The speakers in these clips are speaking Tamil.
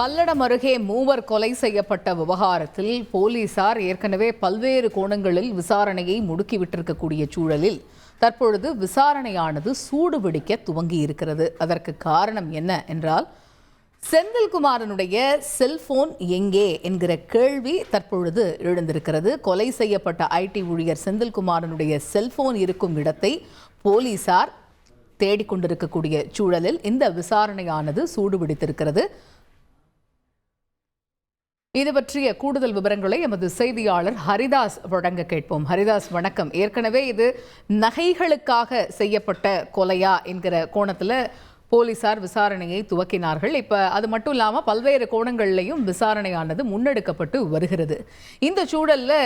பல்லடம் அருகே மூவர் கொலை செய்யப்பட்ட விவகாரத்தில் போலீசார் ஏற்கனவே பல்வேறு கோணங்களில் விசாரணையை முடுக்கிவிட்டிருக்கக்கூடிய சூழலில் தற்பொழுது விசாரணையானது சூடுபிடிக்க துவங்கி இருக்கிறது. அதற்கு காரணம் என்ன என்றால், செந்தில்குமாரனுடைய செல்போன் எங்கே என்கிற கேள்வி தற்பொழுது எழுந்திருக்கிறது. கொலை செய்யப்பட்ட ஐடி ஊழியர் செந்தில்குமாரனுடைய செல்போன் இருக்கும் இடத்தை போலீசார் தேடிக்கொண்டிருக்கக்கூடிய சூழலில் இந்த விசாரணையானது சூடுபிடித்திருக்கிறது. இது பற்றிய கூடுதல் விவரங்களை எமது செய்தியாளர் ஹரிதாஸ் வழங்க கேட்போம். ஹரிதாஸ், வணக்கம். ஏற்கனவே இது நகைகளுக்காக செய்யப்பட்ட கொலையா என்கிற கோணத்தில் போலீசார் விசாரணையை துவக்கினார்கள். இப்போ அது மட்டும் இல்லாமல் பல்வேறு கோணங்கள்லையும் விசாரணையானது முன்னெடுக்கப்பட்டு வருகிறது. இந்த சூழலில்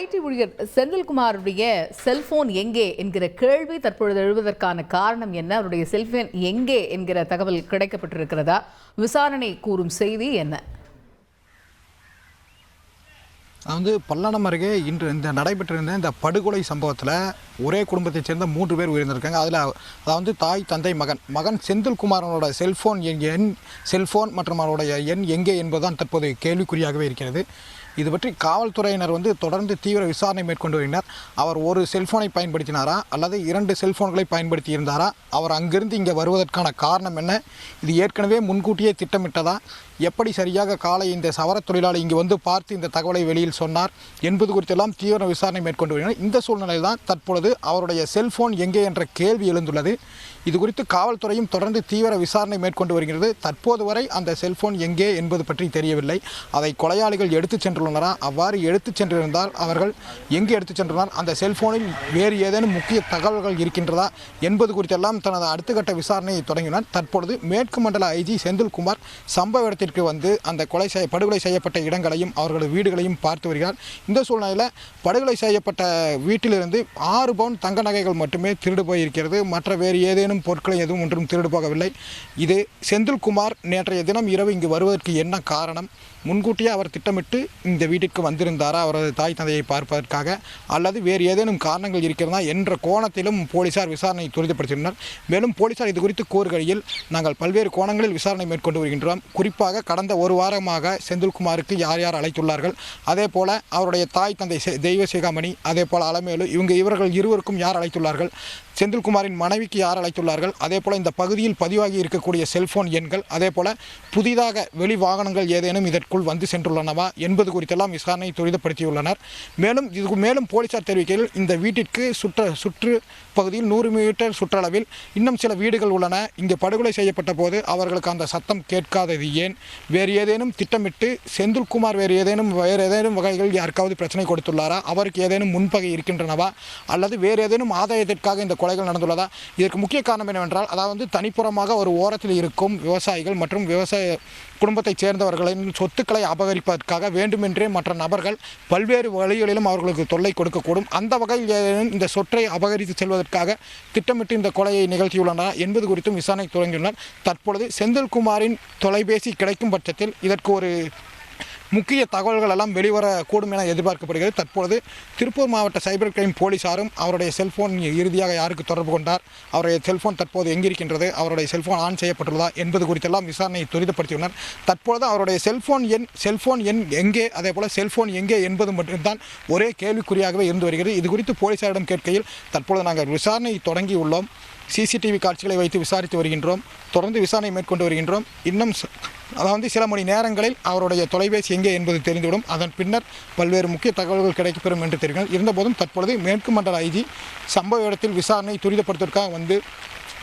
ஐடி ஊழியர் செந்தில்குமாருடைய செல்போன் எங்கே என்கிற கேள்வி தற்பொழுது எழுவதற்கான காரணம் என்ன? அவருடைய செல்போன் எங்கே என்கிற தகவல் கிடைக்கப்பட்டிருக்கிறதா? விசாரணை கூறும் செய்தி என்ன? பல்லடம் அருகே இன்று நடைபெற்றிருந்த இந்த படுகொலை சம்பவத்தில் ஒரே குடும்பத்தைச் சேர்ந்த 3 பேர் உயிரிழந்திருக்காங்க. அதில் தாய், தந்தை, மகன் செந்தில்குமாரனோட செல்போன் மற்றும் அவருடைய எண் எங்கே என்பதுதான் தற்போது கேள்விக்குறியாகவே இருக்கிறது. இது பற்றி காவல்துறையினர் தொடர்ந்து தீவிர விசாரணை மேற்கொண்டு வருகின்றனர். அவர் ஒரு செல்போனை பயன்படுத்தினாரா அல்லது 2 செல்போன்களை பயன்படுத்தி இருந்தாரா? அவர் அங்கிருந்து இங்கே வருவதற்கான காரணம் என்ன? இது ஏற்கனவே முன்கூட்டியே திட்டமிட்டதா? எப்படி சரியாக காலை இந்த சவர தொழிலாளி இங்கு பார்த்து இந்த தகவலை வெளியில் சொன்னார் என்பது குறித்தெல்லாம் தீவிர விசாரணை மேற்கொண்டு வருகின்றனர். இந்த சூழ்நிலையில் தான் தற்பொழுது அவருடைய செல்போன் எங்கே என்ற கேள்வி எழுந்துள்ளது. இது குறித்து காவல்துறையும் தொடர்ந்து தீவிர விசாரணை மேற்கொண்டு வருகிறது. தற்போது வரை அந்த செல்போன் எங்கே என்பது பற்றி தெரியவில்லை. அதை கொலையாளிகள் எடுத்துச் சென்றுள்ளனரா? அவ்வாறு எடுத்துச் சென்றிருந்தால் அவர்கள் எங்கே எடுத்துச் சென்றுள்ளார்? அந்த செல்போனில் வேறு ஏதேனும் முக்கிய தகவல்கள் இருக்கின்றதா என்பது குறித்தெல்லாம் தனது அடுத்த கட்ட விசாரணையை தொடங்கினார். தற்பொழுது மேற்கு மண்டல ஐஜி செந்தில்குமார் சம்பவ இடத்திற்கு அந்த படுகொலை செய்யப்பட்ட இடங்களையும் அவர்களது வீடுகளையும் பார்த்து வருகிறார். இந்த சூழ்நிலையில் படுகொலை செய்யப்பட்ட வீட்டிலிருந்து 6 பவுன் தங்க நகைகள் மட்டுமே திருடு போயிருக்கிறது. மற்ற வேறு ஏதேனும் பொருட்களை எதுவும் ஒன்றும் திருடு போகவில்லை. இது செந்தில்குமார் நேற்றைய தினம் இரவு இங்கு வருவதற்கு என்ன காரணம்? முன்கூட்டியே அவர் திட்டமிட்டு இந்த வீட்டிற்கு வந்திருந்தாரா அவரது தாய் தந்தையை பார்ப்பதற்காக, அல்லது வேறு ஏதேனும் காரணங்கள் இருக்கிறதா என்ற கோணத்திலும் போலீசார் விசாரணை துரிதப்படுத்தினர். மேலும் போலீசார் இது குறித்து கூறுகையில், நாங்கள் பல்வேறு கோணங்களில் விசாரணை மேற்கொண்டு வருகின்றோம். குறிப்பாக கடந்த 1 வாரமாக செந்தில்குமாருக்கு யார் யார் அழைத்துள்ளார்கள், அதே போல அவருடைய தாய் தந்தை தெய்வசிகாமணி, அதே போல அலமேலு, இவர்கள் இருவருக்கும் யார் அழைத்துள்ளார்கள், செந்தில்குமாரின் மனைவிக்கு யார் அழைத்துள்ளார்கள், அதே போல் இந்த பகுதியில் பதிவாகி இருக்கக்கூடிய செல்போன் எண்கள், அதே போல் புதிதாக வெளி வாகனங்கள் ஏதேனும் இதற்குள் வந்து சென்றுள்ளனவா என்பது குறித்தெல்லாம் விசாரணை துரிதப்படுத்தியுள்ளனர். மேலும் போலீசார் தெரிவிக்கையில், இந்த வீட்டிற்கு சுற்று பகுதியில் 100 மீட்டர் சுற்றளவில் இன்னும் சில வீடுகள் உள்ளன. இங்கு படுகொலை செய்யப்பட்ட போது அவர்களுக்கு அந்த சத்தம் கேட்காதது ஏன்? வேறு ஏதேனும் திட்டமிட்டு செந்தில்குமார் வேறு ஏதேனும் வகைகள் யாருக்காவது பிரச்சனை கொடுத்துள்ளாரா? அவருக்கு ஏதேனும் முன்பகை இருக்கின்றனவா? அல்லது வேறு ஏதேனும் ஆதாயத்திற்காக இந்த கொலைகள் நடந்துள்ளதா? இதற்கு முக்கிய காரணம் என்னவென்றால், தனிப்புறமாக ஒரு ஓரத்தில் இருக்கும் விவசாயிகள் மற்றும் விவசாய குடும்பத்தைச் சேர்ந்தவர்களின் சொத்துக்களை அபகரிப்பதற்காக வேண்டுமென்றே மற்ற நபர்கள் பல்வேறு வழிகளிலும் அவர்களுக்கு தொல்லை கொடுக்கக்கூடும். அந்த வகையில் இந்த சொத்தை அபகரித்து செல்வதற்காக திட்டமிட்டு இந்த கொலையை நிகழ்த்தியுள்ளனர் என்பது குறித்தும் விசாரணை தொடங்கியுள்ளனர். தற்பொழுது செந்தில்குமாரின் தொலைபேசி கிடைக்கும் பட்சத்தில் இதற்கு ஒரு முக்கிய தகவல்கள் எல்லாம் வெளிவரக்கூடும் என எதிர்பார்க்கப்படுகிறது. தற்பொழுது திருப்பூர் மாவட்ட சைபர் கிரைம் போலீசாரும் அவருடைய செல்போன் இறுதியாக யாருக்கு தொடர்பு கொண்டார், அவருடைய செல்போன் தற்போது எங்கிருக்கின்றது, அவருடைய செல்போன் ஆன் செய்யப்பட்டுள்ளதா என்பது குறித்தெல்லாம் விசாரணையை துரிதப்படுத்தியுள்ளனர். தற்பொழுது அவருடைய செல்போன் எண் எங்கே, அதே போல செல்போன் எங்கே என்பது மட்டும்தான் ஒரே கேள்விக்குறியாகவே இருந்து வருகிறது. இது குறித்து போலீசாரிடம் கேட்கையில், தற்பொழுது நாங்கள் விசாரணை தொடங்கியுள்ளோம், சிசிடிவி காட்சிகளை வைத்து விசாரித்து வருகின்றோம், தொடர்ந்து விசாரணை மேற்கொண்டு வருகின்றோம். இன்னும் சில மணி நேரங்களில் அவருடைய தொலைபேசி எங்கே என்பது தெரிந்துவிடும். அதன் பின்னர் பல்வேறு முக்கிய தகவல்கள் கிடைக்கப்பெறும் என்று தெரிவிக்கிறார். இருந்தபோதும் தற்பொழுது மேற்கு மண்டல ஐஜி சம்பவ இடத்தில் விசாரணை துரிதப்படுத்துவதற்காக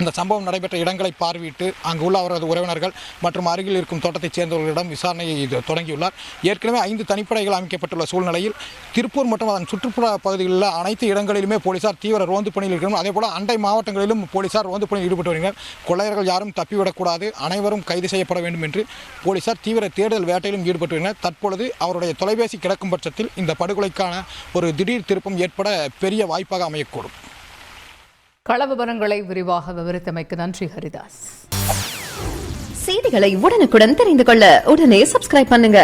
இந்த சம்பவம் நடைபெற்ற இடங்களை பார்வையிட்டு அங்கு உள்ள அவரது உறவினர்கள் மற்றும் அருகில் இருக்கும் தோட்டத்தைச் சேர்ந்தவர்களிடம் விசாரணையை தொடங்கியுள்ளார். ஏற்கனவே 5 தனிப்படைகள் அமைக்கப்பட்டுள்ள சூழ்நிலையில் திருப்பூர் மற்றும் அதன் சுற்றுப்புற பகுதிகளில் அனைத்து இடங்களிலுமே போலீசார் தீவிர ரோந்து பணியில் இருக்கிறோம். அதேபோல் அண்டை மாவட்டங்களிலும் போலீசார் ரோந்து பணியில் ஈடுபட்டு வருகிறார். கொள்ளையர்கள் யாரும் தப்பிவிடக்கூடாது, அனைவரும் கைது செய்யப்பட வேண்டும் என்று போலீசார் தீவிர தேடுதல் வேட்டையிலும் ஈடுபட்டு வருகிறார். தற்பொழுது அவருடைய தொலைபேசி கிடைக்கும் பட்சத்தில் இந்த படுகொலைக்கான ஒரு திடீர் திருப்பம் ஏற்பட பெரிய வாய்ப்பாக அமையக்கூடும். கள விவரங்களை விரிவாக விவரித்தமைக்கு நன்றி ஹரிதாஸ். செய்திகளை உடனுக்குடன் தெரிந்து கொள்ள உடனே சப்ஸ்கிரைப் பண்ணுங்க.